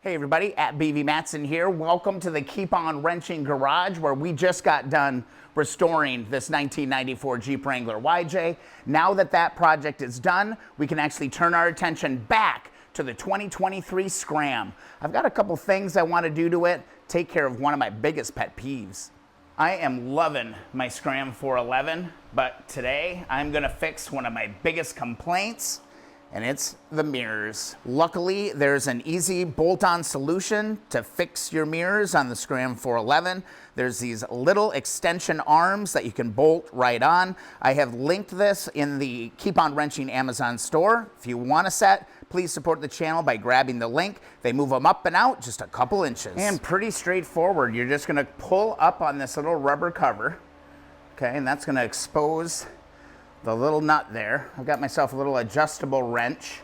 Hey everybody, at BV Matson here. Welcome to the Keep On Wrenching Garage, where we just got done restoring this 1994 Jeep Wrangler YJ. Now that that project is done, we can actually turn our attention back to the 2023 Scram. I've got a couple things I want to do to it, take care of one of my biggest pet peeves. I am loving my Scram 411, but today I'm gonna fix one of my biggest complaints, and it's the mirrors. Luckily, there's an easy bolt-on solution to fix your mirrors on the Scram 411. There's these little extension arms that you can bolt right on. I have linked this in the Keep On Wrenching Amazon store. If you want a set, please support the channel by grabbing the link. They move them up and out just a couple inches. And pretty straightforward. You're just gonna pull up on this little rubber cover, okay, and that's gonna expose the little nut there. I've got myself a little adjustable wrench.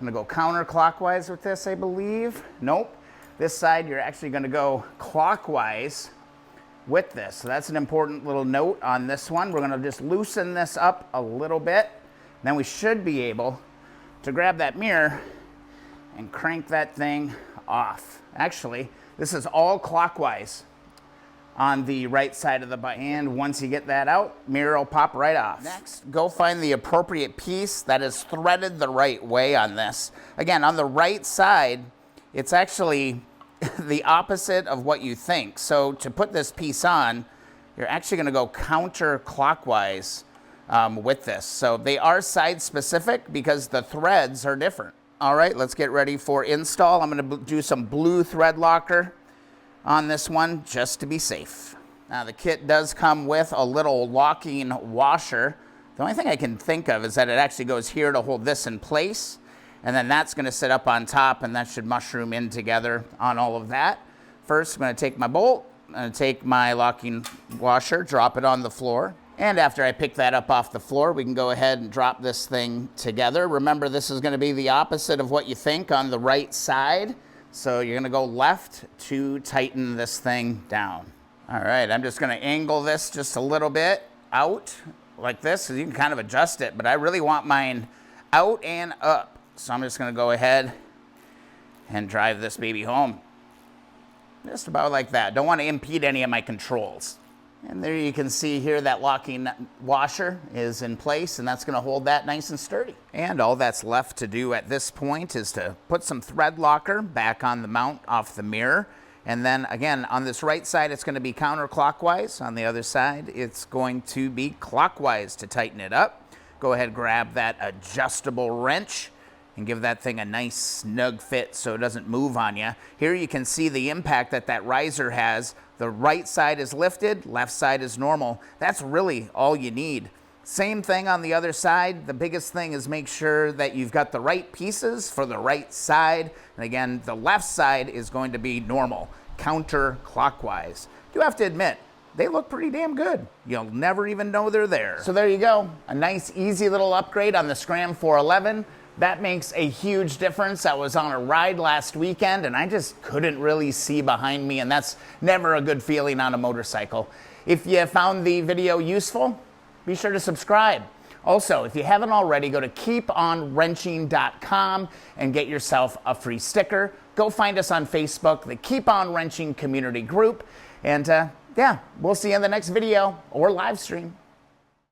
I'm gonna go counterclockwise with this, I believe. Nope. This side, you're actually gonna go clockwise with this. So that's an important little note on this one. We're gonna just loosen this up a little bit. Then we should be able to grab that mirror and crank that thing off. Actually, this is all clockwise on the right side of the bike. And once you get that out, mirror will pop right off. Next, go find the appropriate piece that is threaded the right way on this. Again, on the right side, it's actually the opposite of what you think. So to put this piece on, you're actually gonna go counterclockwise with this. So they are side specific because the threads are different. All right, let's get ready for install. I'm gonna do some blue thread locker on this one just to be safe. Now the kit does come with a little locking washer. The only thing I can think of is that it actually goes here to hold this in place, and then that's gonna sit up on top, and that should mushroom in together on all of that. First, I'm gonna take my bolt, I'm gonna take my locking washer, drop it on the floor. And after I pick that up off the floor, we can go ahead and drop this thing together. Remember, this is gonna be the opposite of what you think on the right side. So you're gonna go left to tighten this thing down. All right, I'm just gonna angle this just a little bit out like this, so you can kind of adjust it, but I really want mine out and up. So I'm just gonna go ahead and drive this baby home. Just about like that. Don't wanna impede any of my controls. And there you can see here that locking washer is in place, and that's gonna hold that nice and sturdy. And all that's left to do at this point is to put some thread locker back on the mount off the mirror. And then again, on this right side, it's gonna be counterclockwise. On the other side, it's going to be clockwise to tighten it up. Go ahead, grab that adjustable wrench and give that thing a nice snug fit so it doesn't move on you. Here you can see the impact that that riser has. The right side is lifted, left side is normal. That's really all you need. Same thing on the other side. The biggest thing is make sure that you've got the right pieces for the right side. And again, the left side is going to be normal, counterclockwise. You have to admit, they look pretty damn good. You'll never even know they're there. So there you go, a nice easy little upgrade on the Scram 411. That makes a huge difference. I was on a ride last weekend and I just couldn't really see behind me, and that's never a good feeling on a motorcycle. If you found the video useful, be sure to subscribe. Also, if you haven't already, go to keeponwrenching.com and get yourself a free sticker. Go find us on Facebook, the Keep On Wrenching community group. And yeah, we'll see you in the next video or live stream.